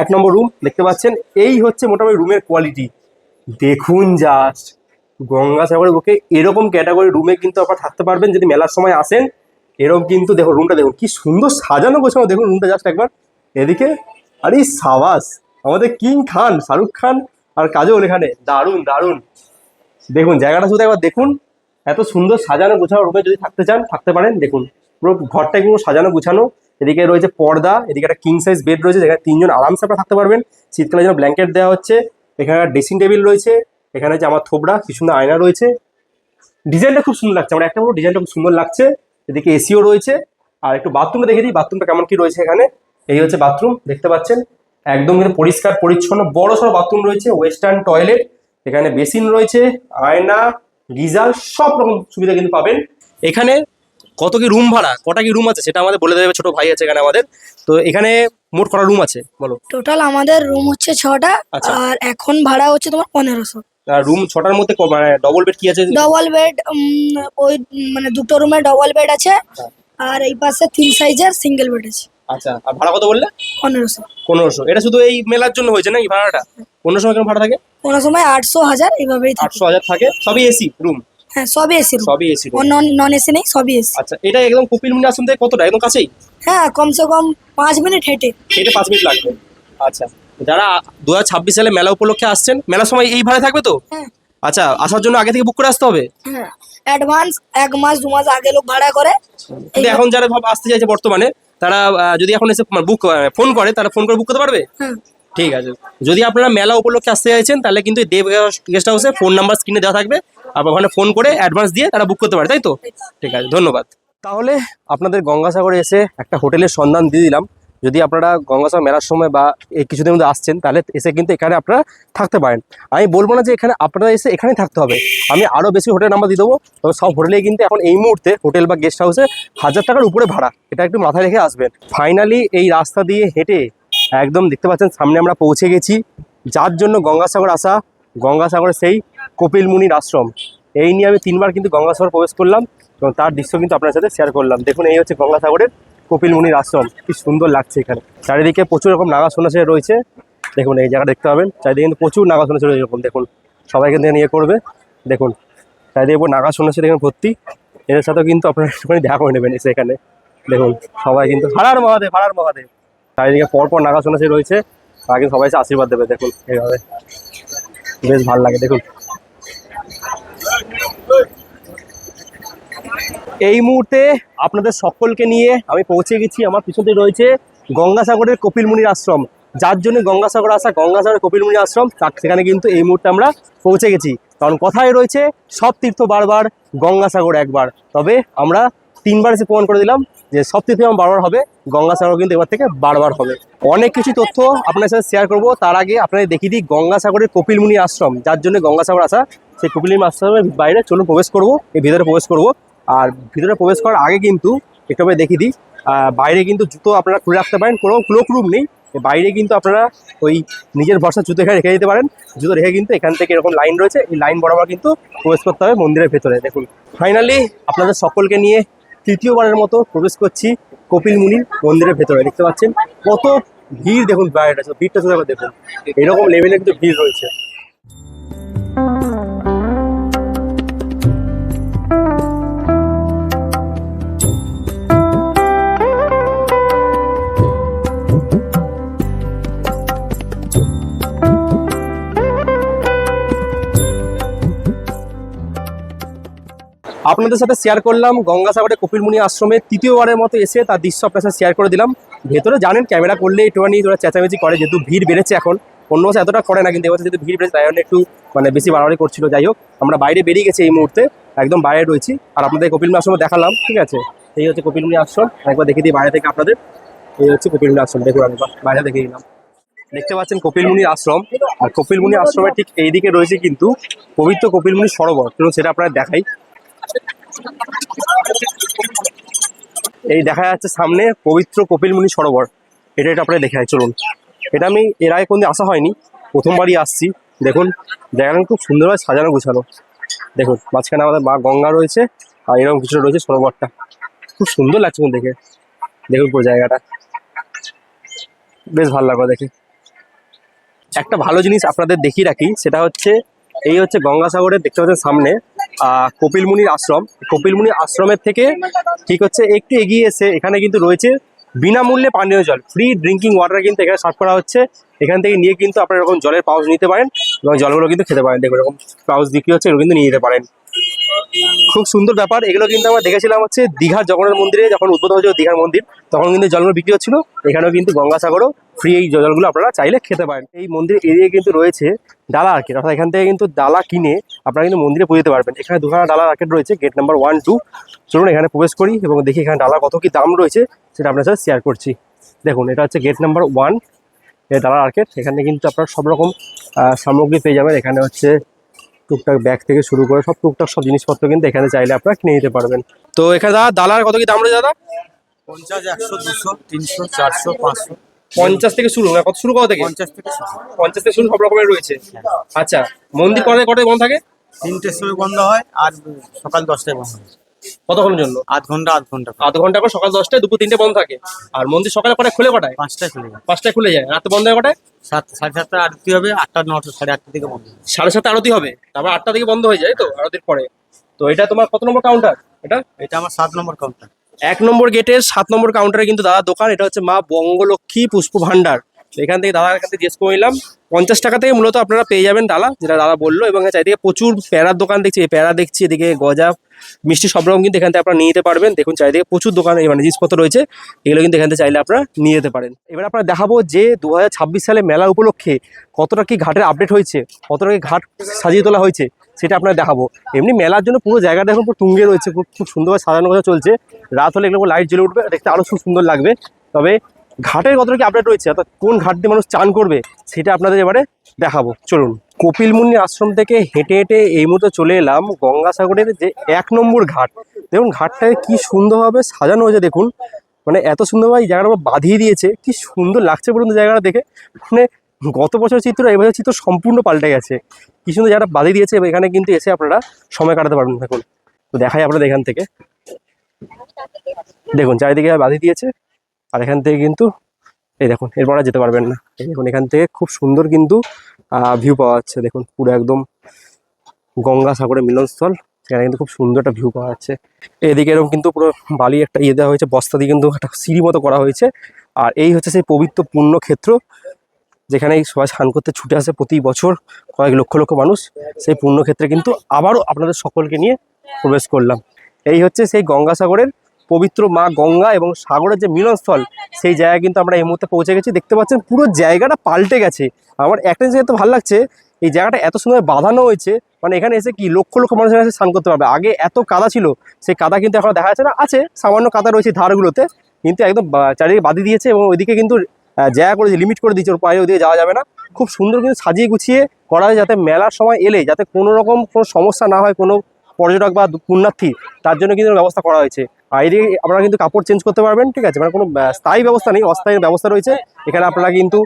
1 নম্বর রুম দেখতে পাচ্ছেন। এই হচ্ছে মোটামুটি রুমের কোয়ালিটি, দেখুন জাস্ট গঙ্গাসাগরের বুকে এরকম ক্যাটাগরি রুমে কিন্তু আপনারা থাকতে পারবেন যদি মেলার সময় আসেন। এরকম কিন্তু দেখুন রুমটা, দেখুন কি সুন্দর সাজানো গোছানো, দেখুন রুমটা জাস্ট একবার। এদিকে আরে সাবাস, আমাদের কিং খান, শাহরুখ খান আর কাজল এখানে, দারুণ দারুণ। দেখুন জায়গাটা শুধু একবার দেখুন, এত সুন্দর সাজানো গোছানো রুমে যদি থাকতে চান থাকতে পারেন। দেখুন পুরো ঘরটা পুরো সাজানো গুছানো, এদিকে রয়েছে পর্দা, এদিকে একটা কিং সাইজ বেড রয়েছে যেখানে 3 জন আরামসে আপনারা থাকতে পারবেন। শীতকালের জন্য ব্ল্যাঙ্কেট দেওয়া হচ্ছে। এখানে ড্রেসিং টেবিল রয়েছে, এখানে হচ্ছে আমার থোবড়া, কি সুন্দর আয়না রয়েছে, ডিজাইনটা খুব সুন্দর লাগছে, আমার একটা বড় ডিজাইনটা খুব সুন্দর লাগছে। এদিকে এসিও রয়েছে। আর একটু বাথরুমটা দেখে দিই, বাথরুমটা কেমন কি রয়েছে এখানে। এই হচ্ছে বাথরুম দেখতে পাচ্ছেন, একদম কিন্তু পরিষ্কার পরিচ্ছন্ন, বড় সড়ো বাথরুম রয়েছে, ওয়েস্টার্ন টয়লেট, এখানে বেসিন রয়েছে, আয়না, গিজার, সব রকম সুবিধা কিন্তু পাবেন এখানে। কত কি রুম ভাড়া, কটা কি রুম আছে সেটা আমাদের বলে দেবে, ছোট ভাই আছে এখানে আমাদের। তো এখানে মোট কটা রুম আছে বলো? টোটাল আমাদের রুম হচ্ছে 6টা, আচ্ছা। আর এখন ভাড়া হচ্ছে তোমার 1500। রুম 6টার মধ্যে মানে ডবল বেড কি আছে? ডবল বেড, ওই মানে দুটো রুমে ডবল বেড আছে, আর এই পাশে 3 সাইজের সিঙ্গেল বেড আছে। আচ্ছা, আর ভাড়া কত বললে? 1500। 1500। এটা শুধু এই মেলার জন্য হয়েছে না এই ভাড়াটা? অন্য সময় কেমন ভাড়া থাকে? কোনো সময় 800, 1000 এইভাবেই থাকে। 800-1000 থাকে, সবই এসি রুম? হ্যাঁ সবই এসি রুম, সবই এসি রুম। নন এসি নেই, সবই এসি। আচ্ছা, এটা একদম কপিলমুনি আশ্রম থেকে কতটা, একদম কাছেই? হ্যাঁ কমসে কম 5 মিনিট হেঁটে। হেঁটে 5 মিনিট লাগবে। আচ্ছা, যারা 2026 সালে মেলা উপলক্ষে আসছেন, মেলার সময় এই ভাড়া থাকবে তো? হ্যাঁ আচ্ছা, আসার জন্য আগে থেকে বুক করে আসতে হবে? হ্যাঁ, অ্যাডভান্স 1 মাস 2 মাস আগে লোক ভাড়া করে। কিন্তু এখন যারা আসতে চাইছে বর্তমানে, তারা যদি এখন এসে বুক ফোন করে, তারা ফোন করে বুক করতে পারবে? হ্যাঁ ঠিক আছে। যদি আপনারা মেলা উপলক্ষে আসতে চাইছেন তাহলে কিন্তু দেব গেস্ট হাউসে ফোন নাম্বার স্ক্রিনে দেওয়া থাকবে, আপনার ওখানে ফোন করে অ্যাডভান্স দিয়ে তারা বুক করতে পারে, তাই তো? ঠিক আছে, ধন্যবাদ। তাহলে আপনাদের গঙ্গাসাগরে এসে একটা হোটেলের সন্ধান দিয়ে দিলাম। যদি আপনারা গঙ্গাসাগর মেলার সময় বা এই কিছুদিনের মধ্যে আসছেন তাহলে এসে কিন্তু এখানে আপনারা থাকতে পারেন। আমি বলবো না যে এখানে আপনারা এসে এখানেই থাকতে হবে, আমি আরও বেশি হোটেলের নাম্বার দিয়ে দেবো। তবে সব হোটেলেই কিন্তু এখন এই মুহূর্তে হোটেল বা গেস্ট হাউসে 1000 টাকার উপরে ভাড়া, এটা একটু মাথায় রেখে আসবেন। ফাইনালি এই রাস্তা দিয়ে হেঁটে একদম দেখতে পাচ্ছেন সামনে আমরা পৌঁছে গেছি। যার জন্য গঙ্গাসাগর আসা গঙ্গাসাগরের সেই কপিল মুনির আশ্রম। এই নিয়ে আমি 3বার কিন্তু গঙ্গাসাগর প্রবেশ করলাম এবং তার দৃশ্য কিন্তু আপনার সাথে শেয়ার করলাম। দেখুন এই হচ্ছে গঙ্গাসাগরের কপিল মুনির আশ্রম, কি সুন্দর লাগছে এখানে। চারিদিকে প্রচুর রকম নাগা সন্ন্যাসী রয়েছে। দেখুন এই জায়গা দেখতে পাবেন, চারিদিকে কিন্তু প্রচুর নাগা সন্ন্যাসী রয়েছে। এরকম দেখুন সবাই কিন্তু নিয়ে করবে। দেখুন চারিদিকে নাগা সন্ন্যাসী এখানে ভর্তি। এদের সাথেও কিন্তু আপনারা একটুখানি দেখা করে নেবেন এসে এখানে। দেখুন সবাই কিন্তু হারার মহাদেব, হারার মহাদেব। চারিদিকে পরপর নাগা সন্ন্যাসী রয়েছে, তারা কিন্তু সবাই এসে আশীর্বাদ দেবে। দেখুন এইভাবে বেশ ভালো লাগে। দেখুন এই মুহূর্তে আপনাদের সকলকে নিয়ে আমি পৌঁছে গেছি, আমার পিছনে রয়েছে গঙ্গাসাগরের কপিল মুনির আশ্রম। যার জন্য গঙ্গাসাগর আসা, গঙ্গাসাগরের কপিল মুনির আশ্রম, সেখানে কিন্তু এই মুহূর্তে আমরা পৌঁছে গেছি। কারণ কথায় রয়েছে সব তীর্থ বারবার, গঙ্গাসাগর একবার। তবে আমরা 3বার এসে প্রমাণ করে দিলাম যে সব তীর্থ যেমন বারবার হবে, গঙ্গাসাগর কিন্তু এবার থেকে বারবার হবে। অনেক কিছু তথ্য আপনার সাথে শেয়ার করব, তার আগে আপনাদের দেখিয়ে দিই গঙ্গাসাগরের কপিল মুনির আশ্রম, যার জন্য গঙ্গাসাগর আসা। সেই কপিল মুনির আশ্রমের বাইরে চলুন প্রবেশ করবো, এই ভিতরে প্রবেশ করব। আর ভিতরে প্রবেশ করার আগে কিন্তু একটু দেখিয়ে দিই, বাইরে কিন্তু জুতো আপনারা খুলে রাখতে পারেন, কোনো ক্লোক রুম নেই। বাইরে কিন্তু আপনারা ওই নিজের ভরসা জুতো এখানে রেখে দিতে পারেন। জুতো রেখে কিন্তু এখান থেকে এরকম লাইন রয়েছে, এই লাইন বরাবর কিন্তু প্রবেশ করতে হবে মন্দিরের ভেতরে। দেখুন ফাইনালি আপনাদের সকলকে নিয়ে 3য়বারের মতো প্রবেশ করছি কপিল মুনির মন্দিরের ভেতরে। দেখতে পাচ্ছেন কত ভিড়, দেখুন বাইরেটা, ভিড়টা শুধু দেখুন, এরকম লেভেলে কিন্তু ভিড় রয়েছে। আপনাদের সাথে শেয়ার করলাম গঙ্গাসাগরের কপিল মুনি আশ্রমে 3য়বারের মতো এসে তার দৃশ্য আপনার সাথে শেয়ার করে দিলাম। ভেতরে জানেন ক্যামেরা করলে একটুখানি ওরা চেঁচামেচি করে, যেহেতু ভিড় বেড়েছে এখন। অন্য বছর এতটা করে না, কিন্তু এবছর যেহেতু ভিড় বেড়েছে তাই জন্য একটু বেশি বাড়াবাড়ি করছিল। যাই হোক, আমরা বাইরে বেরিয়ে গেছি এই মুহূর্তে, একদম বাইরে রয়েছি। আর আপনাদের কপিল মুনি আশ্রম দেখালাম, ঠিক আছে। এই হচ্ছে কপিল মুনি আশ্রম, একবার দেখে দিই বাইরে থেকে আপনাদের। এই হচ্ছে কপিল মুনি আশ্রম, দেখুন আমি বাইরে দেখে দিলাম। দেখতে পাচ্ছেন কপিল মুনির আশ্রম, আর কপিল মুনি আশ্রমের ঠিক এইদিকে রয়েছে কিন্তু পবিত্র কপিল মুনি সরোবর। চলুন সেটা আপনারা দেখাই। এই দেখা যাচ্ছে সামনে পবিত্র কপিল মুনি সরোবর, এটা আপনারা দেখে চলুন। এটা আমি এর আগে কোনদিন আসা হয়নি, প্রথমবারই আসছি। দেখুন জায়গাটা খুব সুন্দরভাবে সাজানো গুছানো। দেখুন মাঝখানে আমাদের মা গঙ্গা রয়েছে, আর এরকম কিছু রয়েছে সরোবরটা, খুব সুন্দর লাগছে দেখে। দেখুন পুরো জায়গাটা বেশ ভালো লাগলো দেখে। একটা ভালো জিনিস আপনাদের দেখিয়ে রাখি, সেটা হচ্ছে এই হচ্ছে গঙ্গাসাগরের দেখতে পাচ্ছেন সামনে কপিল মুনির আশ্রম। কপিল মুনির আশ্রমের থেকে ঠিক হচ্ছে একটু এগিয়ে এসে এখানে কিন্তু রয়েছে বিনামূল্যে পানীয় জল, ফ্রি ড্রিঙ্কিং ওয়াটার কিন্তু এখানে সার্ভ করা হচ্ছে। এখান থেকে নিয়ে কিন্তু আপনারা এরকম জলের পাউচ নিতে পারেন এবং জলগুলো কিন্তু খেতে পারেন। দেখুন এরকম পাউচ বিক্রি হচ্ছে, এগুলো কিন্তু নিয়ে যেতে পারেন। খুব সুন্দর ব্যাপার। এগুলো কিন্তু আমরা দেখেছিলাম হচ্ছে দীঘার জগন্নাথ মন্দিরে, যখন উদ্বোধন হয়েছিল দীঘার মন্দির, তখন কিন্তু জলগুলো বিক্রি হচ্ছিল। এখানেও কিন্তু গঙ্গাসাগরও ফ্রি এই জলগুলো আপনারা চাইলে খেতে পারেন। এই মন্দিরের এরিয়ায় কিন্তু রয়েছে ডালা আর্কেড, অর্থাৎ এখান থেকে কিন্তু ডালা কিনে আপনারা কিন্তু মন্দিরে পুজোতে পারবেন। এখানে 2খানা ডালা আর্কেড রয়েছে, গেট নাম্বার 1, 2। চলুন এখানে প্রবেশ করি এবং দেখি এখানে ডালা কত কি দাম রয়েছে সেটা আপনার সাথে শেয়ার করছি। দেখুন এটা হচ্ছে গেট নাম্বার 1, এই ডালা আর্কেড। এখানে কিন্তু আপনারা সব রকম সামগ্রী পেয়ে যাবেন। এখানে হচ্ছে টুকটাক ব্যাগ থেকে শুরু করে সব টুকটাক সব জিনিসপত্র কিন্তু এখানে চাইলে আপনারা কিনে নিতে পারবেন। তো এখানে দাদা ডালার কত কি দাম রয়েছে দাদা? 50, 100, 200, 300, 400, 500। 50 থেকে শুরু, না কত শুরু কত থেকে? 50 থেকে 50 থেকে শুরু, সব রকমের রয়েছে। আচ্ছা, মন্দির কটায় বন্ধ থাকে? 3টের সময় বন্ধ হয় আর সকাল 10টায় বন্ধ হয়। কতক্ষণের জন্য? আধ ঘন্টা আধ ঘন্টা করে, সকাল 10টায়, দুপুর 3টে বন্ধ থাকে। আর মন্দির সকালে কটায় খুলে, কটায়? 5টায় খুলে যায়। 5টায় খুলে যায়, রাতে বন্ধ হয় কটায়? 7:30 আরতি হবে, 8টা 9টা 8:30 থেকে বন্ধ হয়। 7:30 আরতি হবে, তারপর 8টা থেকে বন্ধ হয়ে যায় তো আরতির পরে। তো এটা তোমার কত নম্বর কাউন্টার? এটা আমার 7 নম্বর কাউন্টার। 1 নম্বর গেটের 7 নম্বর কাউন্টারে কিন্তু দাদা দোকান। এটা হচ্ছে মা বঙ্গলক্ষ্মী পুষ্প ভান্ডার। এখান থেকে দাদার কাছে জিজ্ঞেস করে নিলাম, 50 টাকা থেকে মূলত আপনারা পেয়ে যাবেন ডালা, যেটা দাদা বললো। এবং চারিদিকে প্রচুর প্যারার দোকান দেখছি, প্যারা দেখছি, এদিকে গজা মিষ্টি সব রকম কিন্তু এখান থেকে আপনারা নিয়ে যেতে পারবেন। দেখুন চারিদিকে প্রচুর দোকান, জিনিসপত্র রয়েছে, এগুলো কিন্তু এখান থেকে চাইলে আপনারা নিয়ে যেতে পারেন। এবার আপনারা দেখাবো যে 2026 সালে মেলা উপলক্ষে কতটা কি ঘাটের আপডেট হয়েছে, কতটা কি ঘাট সাজিয়ে তোলা হয়েছে সেটা আপনারা দেখাবো। এমনি মেলার জন্য পুরো জায়গাটা এখন পুরো তুঙ্গে রয়েছে, খুব সুন্দরভাবে সাজানো কথা চলছে। রাত হলে এগুলো লাইট জ্বলে উঠবে, দেখতে আরও খুব সুন্দর লাগবে। তবে ঘাটের কতটা কি আপডেট রয়েছে, অর্থাৎ কোন ঘাট দিয়ে মানুষ চান করবে সেটা আপনাদের এবারে দেখাবো। চলুন, কপিল মুনি আশ্রম থেকে হেঁটে হেঁটে এই মুহূর্তে চলে এলাম গঙ্গাসাগরের যে 1 নম্বর ঘাট। দেখুন ঘাটটাকে কি সুন্দরভাবে সাজানো হয়েছে, দেখুন এত সুন্দরভাবে এই জায়গাটা বাঁধিয়ে দিয়েছে, কি সুন্দর লাগছে বলুন জায়গাটা দেখে। গত বছর চিত্র এই বছর চিত্র সম্পূর্ণ পাল্টে গেছে। কি সুন্দর যারা বাঁধি দিয়েছে এবং এখানে কিন্তু এসে আপনারা সময় কাটাতে পারবেন। দেখুন তো দেখাই আপনাদের এখান থেকে, দেখুন চারিদিকে বাঁধি দিয়েছে আর এখান থেকে কিন্তু এই দেখুন এরপর আর যেতে পারবেন না। এই দেখুন এখান থেকে খুব সুন্দর কিন্তু ভিউ পাওয়া যাচ্ছে। দেখুন পুরো একদম গঙ্গাসাগরের মিলনস্থল, সেখানে কিন্তু খুব সুন্দর একটা ভিউ পাওয়া যাচ্ছে। এদিকে এরকম কিন্তু পুরো বালি একটা ইয়ে দেওয়া হয়েছে, বস্তা দিয়ে কিন্তু একটা সিঁড়ি মতো করা হয়েছে। আর এই হচ্ছে সেই পবিত্র পুণ্যক্ষেত্র যেখানে এই সবাই স্নান করতে ছুটে আসে প্রতি বছর কয়েক লক্ষ লক্ষ মানুষ। সেই পুণ্যক্ষেত্রে কিন্তু আবারও আপনাদের সকলকে নিয়ে প্রবেশ করলাম। এই হচ্ছে সেই গঙ্গাসাগরের পবিত্র মা গঙ্গা এবং সাগরের যে মিলনস্থল, সেই জায়গায় কিন্তু আমরা এই মুহূর্তে পৌঁছে গেছি। দেখতে পাচ্ছেন পুরো জায়গাটা পাল্টে গেছে। আমার একটা জিনিস এত ভালো লাগছে, এই জায়গাটা এত সুন্দর বাঁধানো হয়েছে, মানে এখানে এসে কি লক্ষ লক্ষ মানুষের কাছে স্নান করতে পারবে। আগে এত কাদা ছিল, সেই কাদা কিন্তু এখন দেখা যাচ্ছে না, আছে সামান্য কাদা রয়েছে ধারগুলোতে, কিন্তু একদম চারিদিকে বাঁধি দিয়েছে এবং ওইদিকে কিন্তু জায়গা করে লিমিট করে দিয়েছে, ওর বাইরে ওইদিকে যাওয়া যাবে না। খুব সুন্দর কিন্তু সাজিয়ে গুছিয়ে করা হয়, যাতে মেলার সময় এলে যাতে কোনো রকম কোনো সমস্যা না হয় কোনো পর্যটক বা পুণ্যার্থী, তার জন্য কিন্তু ব্যবস্থা করা হয়েছে। আর এদিকে আপনারা কিন্তু কাপড় চেঞ্জ করতে পারবেন, ঠিক আছে, মানে কোনো স্থায়ী ব্যবস্থা নেই, অস্থায়ী ব্যবস্থা রয়েছে। এখানে আপনারা কিন্তু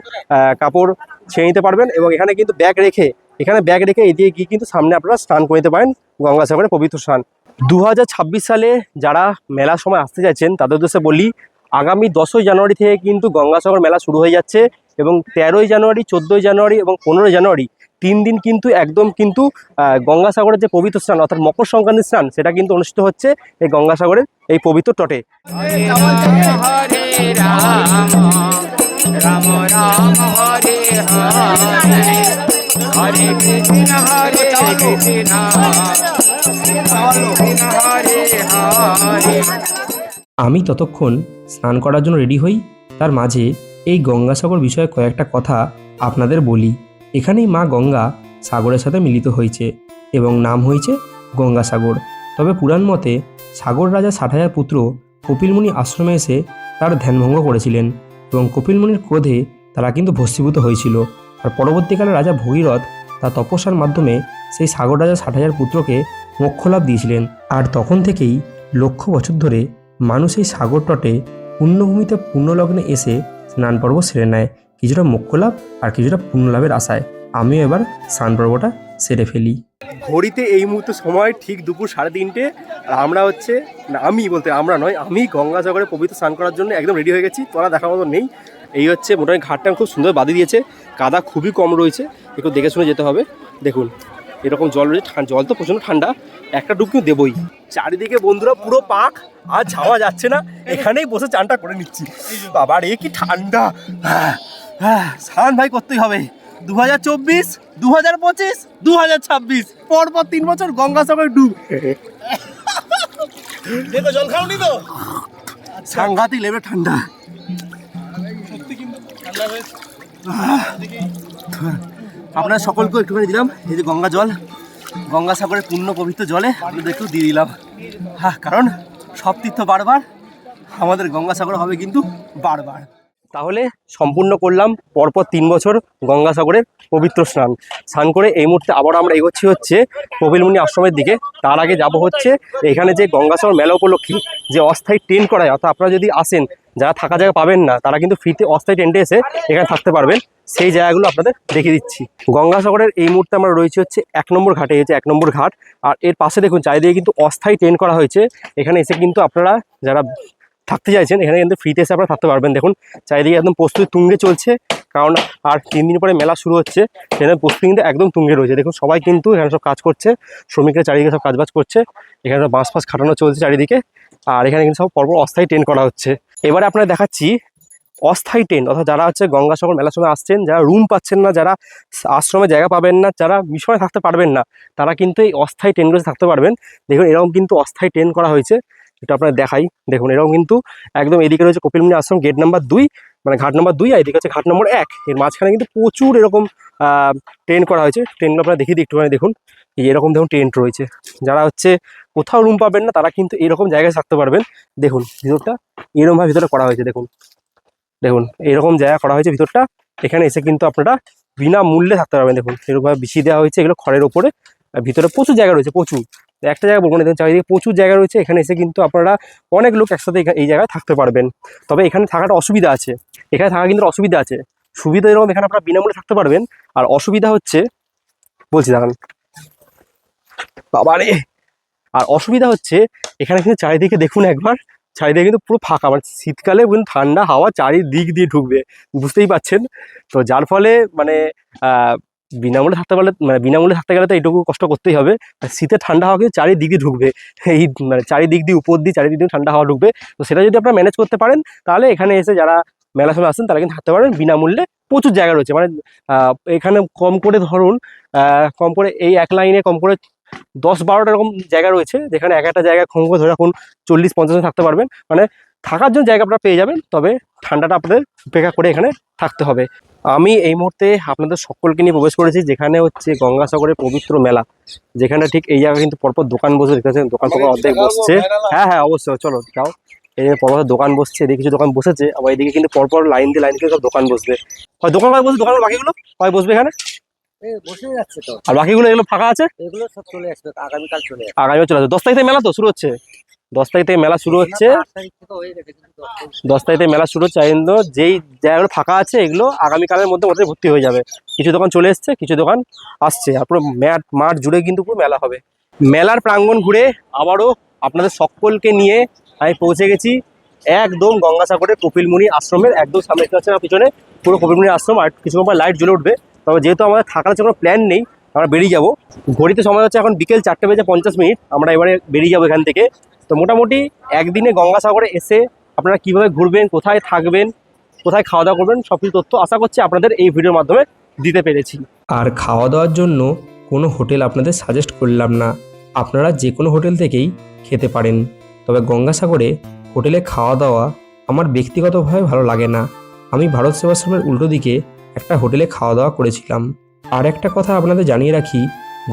কাপড় ছেড়ে নিতে পারবেন এবং এখানে কিন্তু ব্যাগ রেখে এদিকে গিয়ে কিন্তু সামনে আপনারা স্নান করে নিতে পারেন গঙ্গাসাগরে পবিত্র স্নান। 2026 সালে যারা মেলার সময় আসতে চাইছেন তাদের উদ্দেশ্যে বলি, আগামী 10ই জানুয়ারি থেকে কিন্তু গঙ্গাসাগর মেলা শুরু হয়ে যাচ্ছে এবং 13ই জানুয়ারি, 14ই জানুয়ারি এবং 15ই জানুয়ারি 3 দিন কিন্তু একদম কিন্তু গঙ্গাসাগরের যে পবিত্র স্নান অর্থাৎ মকর সংক্রান্তির স্নান, সেটা কিন্তু অনুষ্ঠিত হচ্ছে এই গঙ্গাসাগরের এই পবিত্র তটে। আমি ততক্ষণ স্নান করার জন্য রেডি হই, তার মাঝে এই গঙ্গাসাগর বিষয়ে কয়েকটা কথা আপনাদের বলি। এখানেই মা গঙ্গা সাগরের সাথে মিলিত হয়েছে এবং নাম হয়েছে গঙ্গাসাগর। তবে পুরাণ মতে সাগর রাজা 60,000 পুত্র কপিলমুনি আশ্রমে এসে তার ধ্যানভঙ্গ করেছিলেন এবং কপিলমুনির ক্রোধে তারা কিন্তু ভস্মীভূত হয়েছিল। আর পরবর্তীকালে রাজা ভগীরথ তার তপস্যার মাধ্যমে সেই সাগর রাজা 60,000 পুত্রকে মোক্ষলাভ দিয়েছিলেন। আর তখন থেকেই লক্ষ বছর ধরে মানুষ এই সাগর তটে পুণ্যভূমিতে পুণ্যলগ্নে এসে স্নান পর্ব সেরে নেয়, কিছুটা মোক্ষলাভ আর কিছুটা পুণ্যলাভের আশায়। আমিও এবার স্নান পর্বটা সেরে ফেলি। ঘড়িতে এই মুহূর্তে সময় ঠিক দুপুর 3:30, আর আমরা হচ্ছে না, আমরা নয়, আমি গঙ্গাসাগরে পবিত্র স্নান করার জন্য একদম রেডি হয়ে গেছি। তোরা দেখার মতো নেই। এই হচ্ছে মোটামুটি ঘাটটা খুব সুন্দর বাঁধি দিয়েছে, কাদা খুবই কম রয়েছে, একটু দেখে শুনে যেতে হবে। দেখুন এরকম জল রয়েছে, জল তো প্রচণ্ড ঠান্ডা, একটা ডুব কিন্তু দেবই। চারিদিকে বন্ধুরা পুরো পাক, আর যাওয়া যাচ্ছে না, এখানেই বসে চানটা করে নিচ্ছি। বাবা রে কি ঠান্ডা, স্নান ভাই করতেই হবে। 2024, 2025, 2026 পরপর 3 বছর গঙ্গাসাগরে ডুব। দেখো জল খাওনি তো, সাংঘাতিক লেভেল ঠান্ডা। আপনারা সকলকে একটুখানি দিলাম এই যে গঙ্গা জল, গঙ্গাসাগরের পূর্ণ পবিত্র জলে আপনাদের একটু দিয়ে দিলাম। হ্যাঁ, কারণ সব তীর্থ বারবার, আমাদের গঙ্গাসাগর হবে কিন্তু বারবার। তাহলে সম্পূর্ণ করলাম পরপর 3 বছর গঙ্গাসাগরের পবিত্র স্নান করে এই মুহূর্তে আবার আমরা এগোচ্ছি হচ্ছে কপিলমুনি আশ্রমের দিকে। তার আগে যাব হচ্ছে এখানে যে গঙ্গাসাগর মেলা উপলক্ষে যে অস্থায়ী টেন্ট করা হয়, অর্থাৎ আপনারা যদি আসেন, যারা থাকা জায়গা পাবেন না তারা কিন্তু ফ্রিতে অস্থায়ী টেন্টে এসে এখানে থাকতে পারবেন। সেই জায়গাগুলো আপনাদের দেখিয়ে দিচ্ছি। গঙ্গাসাগরের এই মুহূর্তে আমরা রয়েছে হচ্ছে 1 নম্বর ঘাটে, হচ্ছে 1 নম্বর ঘাট। আর এর পাশে দেখুন চারিদিকে কিন্তু অস্থায়ী টেন্ট করা হয়েছে। এখানে এসে কিন্তু আপনারা যারা থাকতে চাইছেন এখানে কিন্তু ফ্রিতে এসে আপনারা থাকতে পারবেন। দেখুন চারিদিকে একদম প্রস্তুতি তুঙ্গে চলছে, কারণ আর 3 দিন পরে মেলা শুরু হচ্ছে, সেখানে প্রস্তুতি কিন্তু একদম তুঙ্গে রয়েছে। দেখুন সবাই কিন্তু এখানে সব কাজ করছে, শ্রমিকরা চারিদিকে সব কাজবাজ করছে, এখানে সব বাঁশ ফাঁস খাটানো চলছে চারিদিকে। আর এখানে কিন্তু সব পরপর অস্থায়ী টেন্ট করা হচ্ছে। এবারে আপনারা দেখাচ্ছি অস্থায়ী টেন্ট, অর্থাৎ যারা হচ্ছে গঙ্গাসাগর মেলার সময় আসছেন, যারা রুম পাচ্ছেন না, যারা আশ্রমে জায়গা পাবেন না, যারা মিশনে থাকতে পারবেন না, তারা কিন্তু এই অস্থায়ী টেন্টগুলোতে থাকতে পারবেন। দেখুন এরকম কিন্তু অস্থায়ী টেন্ট করা হয়েছে, এটা আপনারা দেখাই। দেখুন এরকম কিন্তু একদম এদিকে রয়েছে কপিলমুনি আশ্রম গেট নাম্বার 2, মানে ঘাট নাম্বার 2, আর এদিকে হচ্ছে ঘাট নম্বর 1। এর মাঝখানে কিন্তু প্রচুর এরকম টেন্ট করা হয়েছে। টেন্টগুলো আপনারা দেখিয়ে দিই একটুখানি। দেখুন এরকম দেখুন টেন্ট রয়েছে, যারা হচ্ছে কোথাও রুম পাবেন না তারা কিন্তু এরকম জায়গায় থাকতে পারবেন। দেখুন ভিতরটা এরকমভাবে ভিতরে করা হয়েছে, দেখুন এরকম জায়গা করা হয়েছে ভিতরটা। এখানে এসে কিন্তু আপনারা বিনামূল্যে থাকতে পারবেন। দেখুন এরকমভাবে বিছিয়ে দেওয়া হয়েছে এগুলো খড়ের ওপরে, ভিতরে প্রচুর জায়গা রয়েছে, প্রচুর। একটা জায়গা বলবো না, চারিদিকে প্রচুর জায়গা রয়েছে। এখানে এসে কিন্তু আপনারা অনেক লোক একসাথে এই জায়গায় থাকতে পারবেন। তবে এখানে থাকাটা অসুবিধা আছে, এখানে থাকা কিন্তু অসুবিধা আছে। সুবিধা এরকম, এখানে আপনারা বিনামূল্যে থাকতে পারবেন। আর অসুবিধা হচ্ছে, বলছি দাঁড়ান বাবারে, আর অসুবিধা হচ্ছে এখানে কিন্তু চারিদিকে দেখুন একবার, চারিদিকে কিন্তু পুরো ফাঁকা, মানে শীতকালে কিন্তু ঠান্ডা হাওয়া চারিদিক দিয়ে ঢুকবে, বুঝতেই পারছেন। তো যার ফলে মানে বিনামূল্যে থাকতে পারলে, মানে বিনামূল্যে থাকতে গেলে তো এইটুকু কষ্ট করতেই হবে। আর শীতের ঠান্ডা হাওয়া কিন্তু চারিদিক দিয়ে ঢুকবে, এই মানে চারিদিক দিয়ে উপর দিয়ে চারিদিক দিয়ে ঠান্ডা হাওয়া ঢুকবে। তো সেটা যদি আপনারা ম্যানেজ করতে পারেন তাহলে এখানে এসে যারা মেলার সময় আসেন তারা কিন্তু থাকতে পারবেন বিনামূল্যে। প্রচুর জায়গা রয়েছে, মানে এখানে কম করে ধরুন কম করে এই এক লাইনে কম করে 10-12টা এরকম জায়গা রয়েছে, যেখানে এক একটা জায়গায় কম করে ধরে রাখুন 40-50 জন থাকতে পারবেন। মানে থাকার জন্য জায়গা আপনারা পেয়ে যাবেন, তবে ঠান্ডাটা আপনাদের উপেক্ষা করে এখানে থাকতে হবে। আমি এই মুহূর্তে আপনাদের সকলকে নিয়ে প্রবেশ করেছি যেখানে হচ্ছে গঙ্গাসাগরের পবিত্র মেলা, যেখানে ঠিক এই জায়গায় কিন্তু পরপর দোকান বসে দেখতেছেন, দোকান পরপর অর্ধেক বসছে। হ্যাঁ হ্যাঁ অবশ্যই, চলো যাও। এই পরপর দোকান বসছে, এদিকে কিছু দোকান বসেছে, আবার এদিকে কিন্তু পরপর লাইন দিয়ে সব দোকান বসবে। হয় দোকান হয় বসবে, দোকান বাকিগুলো হয় বসবে এখানে, বসে যাচ্ছে তো, আর বাকিগুলো এগুলো ফাঁকা আছে, এগুলো সব চলে আসবে আগামীকাল চলে আসবে। আগামী চলে আসবে। 10 তারিখ থেকে মেলা তো শুরু হচ্ছে, 10 তারিখ থেকে মেলা শুরু হচ্ছে, 8 তারিখ থেকে হয়ে গেছে, কিন্তু 10 তারিখ থেকে মেলা শুরু হচ্ছে। কিন্তু যেই জায়গাগুলো ফাঁকা আছে এগুলো আগামীকালের মধ্যে মধ্যে ভর্তি হয়ে যাবে। কিছু দোকান চলে এসছে, কিছু দোকান আসছে, আর পুরো মাঠ জুড়ে কিন্তু পুরো মেলা হবে। মেলার প্রাঙ্গণ ঘুরে আবারও আপনাদের সকলকে নিয়ে আমি পৌঁছে গেছি একদম গঙ্গাসাগরের কপিলমুনি আশ্রমের একদম সামনে। দেখতে পাচ্ছেন আমার পিছনে পুরো কপিলমুনি আশ্রম, আর কিছুক্ষণ পর লাইট জ্বলে উঠবে। তবে যেহেতু আমাদের থাকার কোনো প্ল্যান নেই, আমরা বেরিয়ে যাব। ঘড়িতে সময় হচ্ছে এখন বিকেল 4:50, আমরা এবারে বেরিয়ে যাবো এখান থেকে। তো মোটামুটি একদিনে গঙ্গাসাগরে এসে আপনারা কীভাবে ঘুরবেন, কোথায় থাকবেন, কোথায় খাওয়া দাওয়া করবেন, সব কিছু তথ্য আশা করছি আপনাদের এই ভিডিওর মাধ্যমে দিতে পেরেছি। আর খাওয়া দাওয়ার জন্য কোনো হোটেল আপনাদের সাজেস্ট করলাম না, আপনারা যে কোনো হোটেল থেকেই খেতে পারেন। তবে গঙ্গাসাগরে হোটেলে খাওয়া দাওয়া আমার ব্যক্তিগতভাবে ভালো লাগে না। আমি ভারত সেবাশ্রমের উল্টো দিকে একটা হোটেলে খাওয়া দাওয়া করেছিলাম। আর একটা কথা আপনাদের জানিয়ে রাখি,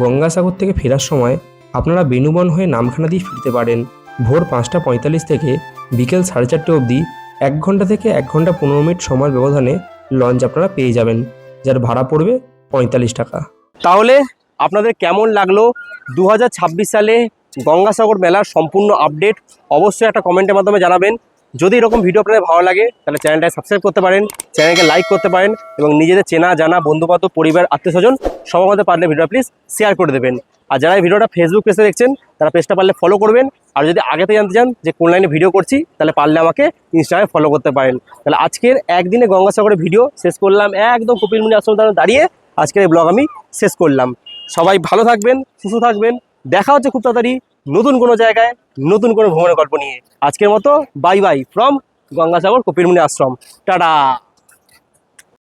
গঙ্গাসাগর থেকে ফেরার সময় আপনারা বেনুবন হয়ে নামখানা দিয়ে ফিরতে পারেন। ভোর 5:45 থেকে বিকেল 4:30 অবধি 1 ঘন্টা থেকে 1 ঘন্টা 15 মিনিট সময়ের ব্যবধানে লঞ্চ আপনারা পেয়ে যাবেন, যার ভাড়া পড়বে 45 টাকা। তাহলে আপনাদের কেমন লাগলো 2026 সালে গঙ্গাসাগর মেলার সম্পূর্ণ আপডেট অবশ্যই একটা কমেন্টের মাধ্যমে জানাবেন। যদি এরকম ভিডিও আপনাদের ভালো লাগে তাহলে চ্যানেলটাকে সাবস্ক্রাইব করতে পারেন, চ্যানেলকে লাইক করতে পারেন, এবং নিজেদের চেনা জানা বন্ধুবান্ধব পরিবার আত্মীয়স্বজন সবার মধ্যে পারলে ভিডিওটা প্লিজ শেয়ার করে দেবেন। আর যারা এই ভিডিওটা ফেসবুক পেজে দেখছেন তারা পেজটা পারলে ফলো করবেন। আর যদি আগে থেকে জানতে চান যে কোন লাইনে ভিডিও করছি তাহলে পারলে আমাকে ইনস্টাগ্রামে ফলো করতে পারেন। তাহলে আজকের একদিনে গঙ্গাসাগরের ভিডিও শেষ করলাম, একদম কপিলমুনি আশ্রম দাঁড়িয়ে আজকের এই ব্লগ আমি শেষ করলাম। সবাই ভালো থাকবেন, সুস্থ থাকবেন, দেখা হচ্ছে খুব তাড়াতাড়ি নতুন কোনো জায়গায় নতুন কোনো ভ্রমণের গল্প নিয়ে। আজকের মতো bye buy from Gangasagar Kapilmuni Ashram, tata.